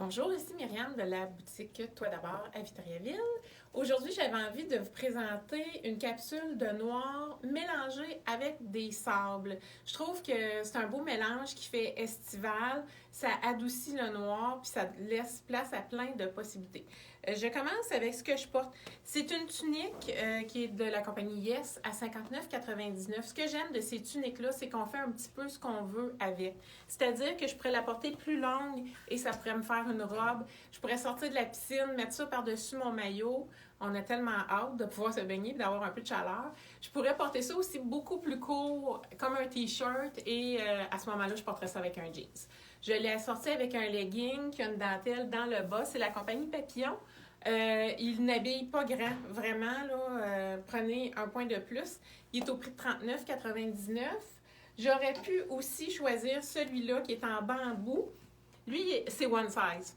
Bonjour, ici Myriam de la boutique Toi d'abord à Victoriaville. Aujourd'hui, j'avais envie de vous présenter une capsule de noir mélangée avec des sables. Je trouve que c'est un beau mélange qui fait estival, ça adoucit le noir puis ça laisse place à plein de possibilités. Je commence avec ce que je porte. C'est une tunique qui est de la compagnie Yes à 59,99. Ce que j'aime de ces tuniques-là, c'est qu'on fait un petit peu ce qu'on veut avec. C'est-à-dire que je pourrais la porter plus longue et ça pourrait me faire une robe. Je pourrais sortir de la piscine, mettre ça par-dessus mon maillot. On a tellement hâte de pouvoir se baigner et d'avoir un peu de chaleur. Je pourrais porter ça aussi beaucoup plus court, comme un t-shirt, et à ce moment-là, je porterais ça avec un jeans. Je l'ai assorti avec un legging qui a une dentelle dans le bas. C'est la compagnie Papillon. Il n'habille pas grand, vraiment. Là, prenez un point de plus. Il est au prix de 39,99. J'aurais pu aussi choisir celui-là qui est en bambou. Lui, c'est one size.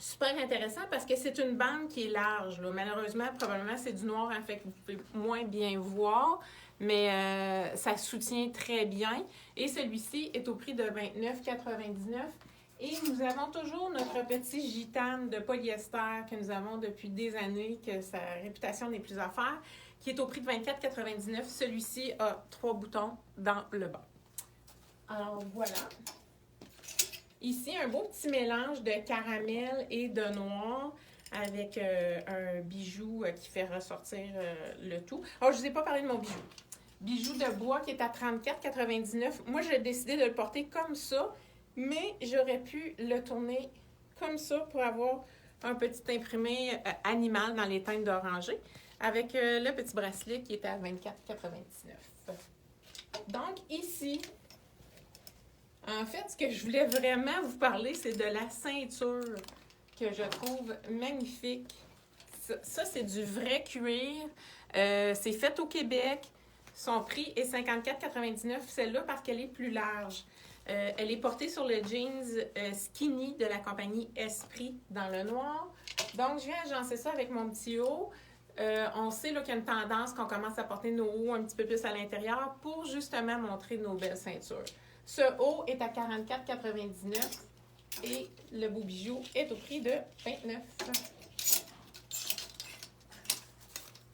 Super intéressant parce que c'est une bande qui est large. Là. Malheureusement, probablement, c'est du noir, en fait, que vous pouvez moins bien voir, mais ça soutient très bien. Et celui-ci est au prix de 29,99. Et nous avons toujours notre petit gitane de polyester que nous avons depuis des années, que sa réputation n'est plus à faire, qui est au prix de 24,99. Celui-ci a 3 boutons dans le bas. Alors voilà. Ici, un beau petit mélange de caramel et de noir avec un bijou qui fait ressortir le tout. Alors, je ne vous ai pas parlé de mon bijou. Bijou de bois qui est à 34,99. Moi, j'ai décidé de le porter comme ça, mais j'aurais pu le tourner comme ça pour avoir un petit imprimé animal dans les teintes d'oranger avec le petit bracelet qui est à 24,99. Donc, ici, en fait, ce que je voulais vraiment vous parler, c'est de la ceinture que je trouve magnifique. Ça c'est du vrai cuir. C'est fait au Québec. Son prix est 54,99. Celle-là parce qu'elle est plus large. Elle est portée sur le jeans skinny de la compagnie Esprit dans le noir. Donc, je viens agencer ça avec mon petit haut. On sait là, qu'il y a une tendance qu'on commence à porter nos hauts un petit peu plus à l'intérieur pour justement montrer nos belles ceintures. Ce haut est à 44,99 et le beau bijou est au prix de 29.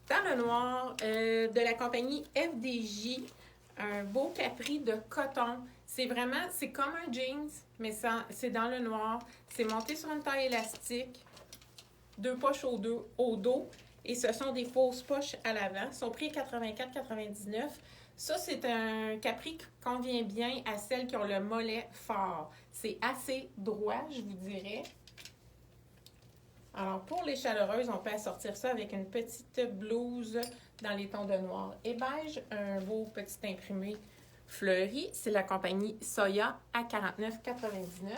Dans le noir, de la compagnie FDJ, un beau capri de coton. C'est comme un jeans, mais c'est dans le noir. C'est monté sur une taille élastique, 2 poches au dos, et ce sont des fausses poches à l'avant. Son prix est 84,99. Ça, c'est un capri qui convient bien à celles qui ont le mollet fort. C'est assez droit, je vous dirais. Alors, pour les chaleureuses, on peut assortir ça avec une petite blouse dans les tons de noir et beige. Un beau petit imprimé fleuri. C'est la compagnie Soya à 49,99.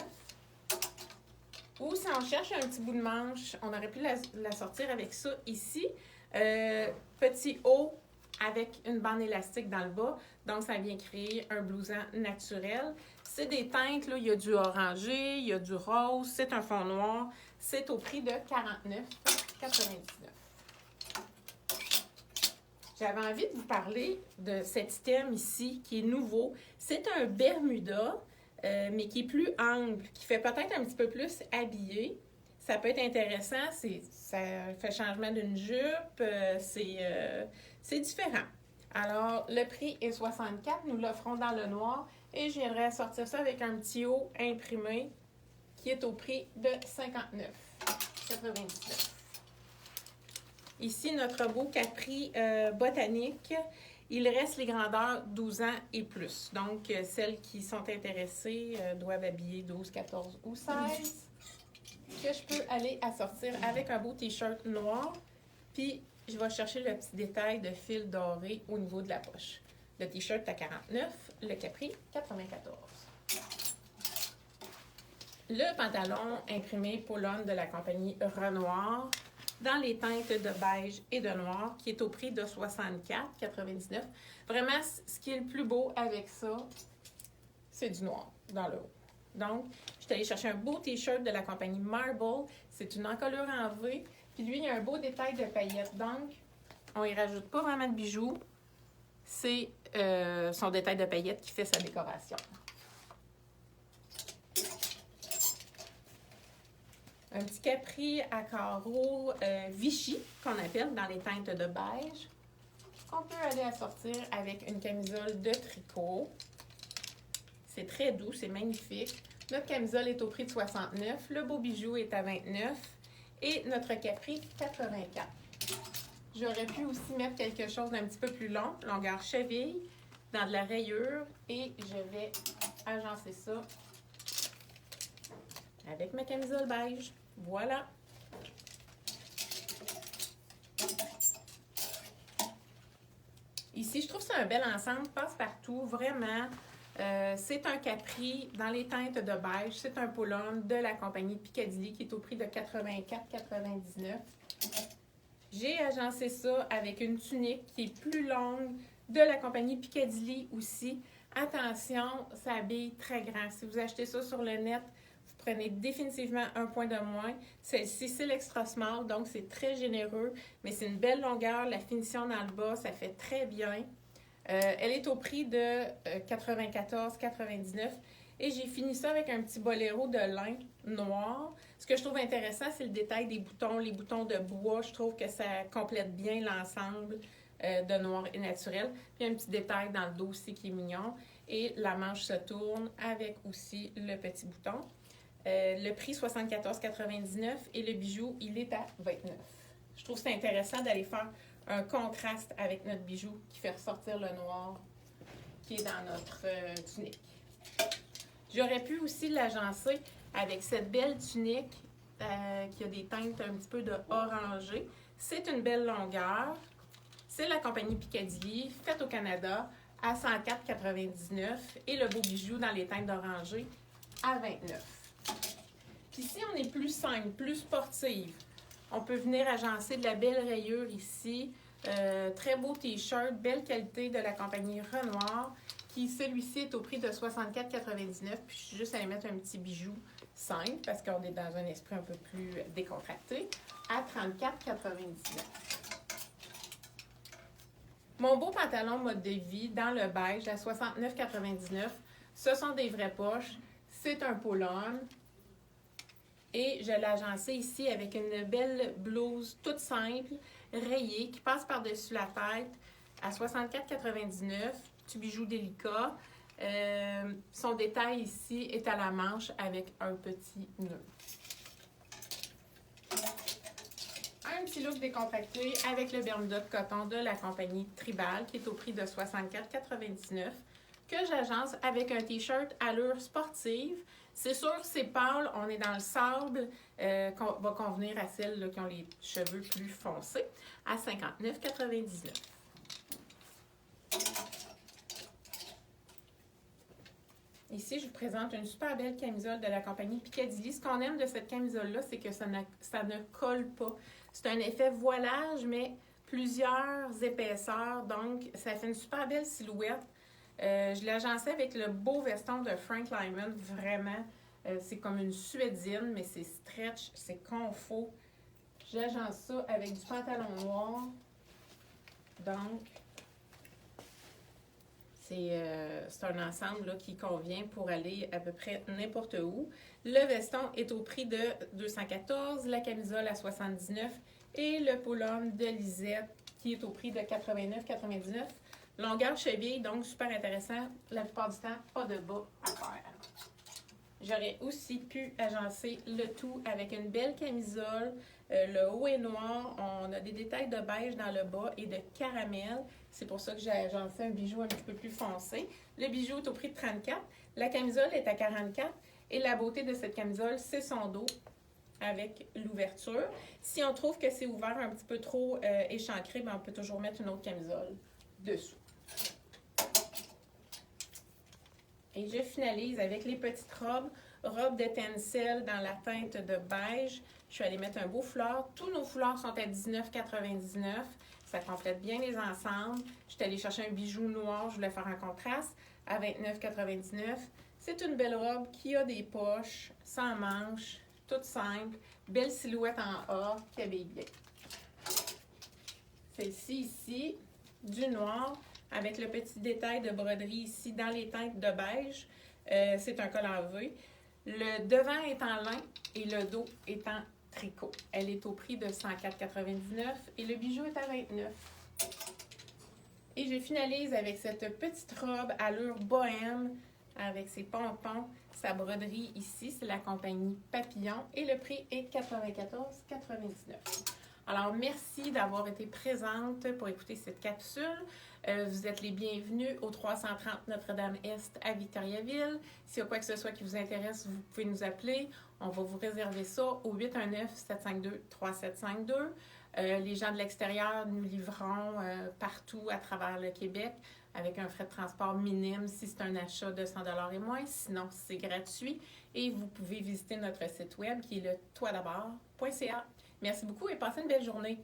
Ou si on cherche un petit bout de manche, on aurait pu la sortir avec ça ici. Petit haut avec une bande élastique dans le bas. Donc, ça vient créer un blouson naturel. C'est des teintes, là, il y a du orangé, il y a du rose, c'est un fond noir. C'est au prix de 49,99. J'avais envie de vous parler de cet item ici qui est nouveau. C'est un Bermuda, mais qui est plus ample, qui fait peut-être un petit peu plus habillé. Ça peut être intéressant, ça fait changement d'une jupe, c'est différent. Alors, le prix est 64, nous l'offrons dans le noir et je viendrai sortir ça avec un petit haut imprimé qui est au prix de 59,99. Ici, notre beau capri botanique. Il reste les grandeurs 12 ans et plus. Donc, celles qui sont intéressées doivent habiller 12, 14 ou 16. Que je peux aller assortir avec un beau t-shirt noir. Puis, je vais chercher le petit détail de fil doré au niveau de la poche. Le t-shirt à 49, le capri 94. Le pantalon imprimé Paulone de la compagnie Renoir dans les teintes de beige et de noir qui est au prix de 64,99. Vraiment, ce qui est le plus beau avec ça, c'est du noir dans le haut. Donc, je suis allée chercher un beau t-shirt de la compagnie Marble. C'est une encolure en V. Puis lui, il y a un beau détail de paillettes. Donc, on y rajoute pas vraiment de bijoux. C'est son détail de paillettes qui fait sa décoration. un petit capri à carreaux Vichy, qu'on appelle dans les teintes de beige, qu'on peut aller assortir avec une camisole de tricot. C'est très doux, c'est magnifique. Notre camisole est au prix de 69, le beau bijou est à 29 et notre capri 84. J'aurais pu aussi mettre quelque chose d'un petit peu plus long, longueur cheville, dans de la rayure et je vais agencer ça avec ma camisole beige. Voilà! Ici, je trouve que c'est un bel ensemble, passe-partout, vraiment. C'est un capri dans les teintes de beige. C'est un pull-on de la compagnie Piccadilly qui est au prix de 84,99. J'ai agencé ça avec une tunique qui est plus longue de la compagnie Piccadilly aussi. Attention, ça habille très grand. Si vous achetez ça sur le net, vous prenez définitivement un point de moins. Celle-ci, c'est l'extra small, donc c'est très généreux, mais c'est une belle longueur. La finition dans le bas, ça fait très bien. Elle est au prix de 94,99 et j'ai fini ça avec un petit boléro de lin noir. Ce que je trouve intéressant, c'est le détail des boutons, les boutons de bois. Je trouve que ça complète bien l'ensemble de noir et naturel. Puis un petit détail dans le dos aussi qui est mignon. Et la manche se tourne avec aussi le petit bouton. Le prix 74,99 et le bijou, il est à 29. Je trouve que c'est intéressant d'aller faire un contraste avec notre bijou qui fait ressortir le noir qui est dans notre tunique. J'aurais pu aussi l'agencer avec cette belle tunique qui a des teintes un petit peu de orangé. C'est une belle longueur. C'est la compagnie Piccadilly, faite au Canada, à 104,99 et le beau bijou dans les teintes d'orangé à 29. Puis si on est plus simple, plus sportive, on peut venir agencer de la belle rayure ici. Très beau t-shirt, belle qualité de la compagnie Renoir, qui celui-ci est au prix de 64,99. Puis je suis juste allée mettre un petit bijou simple parce qu'on est dans un esprit un peu plus décontracté à 34,99. Mon beau pantalon mode de vie dans le beige à 69,99. Ce sont des vraies poches. C'est un pull-on. Et je l'ai agencé ici avec une belle blouse toute simple, rayée, qui passe par-dessus la tête à 64,99. Petit bijou délicat. Son détail ici est à la manche avec un petit nœud. Un petit look décontracté avec le Bermuda de coton de la compagnie Tribal qui est au prix de 64,99 que j'agence avec un t-shirt allure sportive. C'est sûr, c'est pâle, on est dans le sable, va convenir à celles là, qui ont les cheveux plus foncés, à 59,99. Ici, je vous présente une super belle camisole de la compagnie Piccadilly. Ce qu'on aime de cette camisole-là, c'est que ça ne colle pas. C'est un effet voilage, mais plusieurs épaisseurs, donc ça fait une super belle silhouette. Je l'ai agencé avec le beau veston de Frank Lyman, vraiment. C'est comme une suédine, mais c'est stretch, c'est confort. J'agence ça avec du pantalon noir. Donc, c'est un ensemble là, qui convient pour aller à peu près n'importe où. Le veston est au prix de 214, la camisole à 79 et le pull-on de Lisette qui est au prix de 89,99. Longueur cheville, donc super intéressant. La plupart du temps, pas de bas à faire. J'aurais aussi pu agencer le tout avec une belle camisole. Le haut est noir. On a des détails de beige dans le bas et de caramel. C'est pour ça que j'ai agencé un bijou un petit peu plus foncé. Le bijou est au prix de 34. La camisole est à 44. Et la beauté de cette camisole, c'est son dos avec l'ouverture. Si on trouve que c'est ouvert un petit peu trop échancré, ben on peut toujours mettre une autre camisole dessous. Et je finalise avec les petites robes. Robe de tencel dans la teinte de beige. Je suis allée mettre un beau foulard. Tous nos foulards sont à 19,99. Ça complète bien les ensembles. Je suis allée chercher un bijou noir. Je voulais faire un contraste à 29,99. C'est une belle robe qui a des poches, sans manches, toute simple. Belle silhouette en A qui habille bien. Celle-ci ici, du noir, avec le petit détail de broderie ici dans les teintes de beige. C'est un col en V. Le devant est en lin et le dos est en tricot. Elle est au prix de 104,99 et le bijou est à 29. Et je finalise avec cette petite robe allure bohème avec ses pompons, sa broderie ici, c'est la compagnie Papillon et le prix est 94,99. Alors, merci d'avoir été présente pour écouter cette capsule. Vous êtes les bienvenus au 330 Notre-Dame-Est à Victoriaville. S'il y a quoi que ce soit qui vous intéresse, vous pouvez nous appeler. On va vous réserver ça au 819-752-3752. Les gens de l'extérieur nous livreront partout à travers le Québec avec un frais de transport minime si c'est un achat de 100 $ et moins. Sinon, c'est gratuit. Et vous pouvez visiter notre site web qui est le toitdabord.ca. Merci beaucoup et passez une belle journée.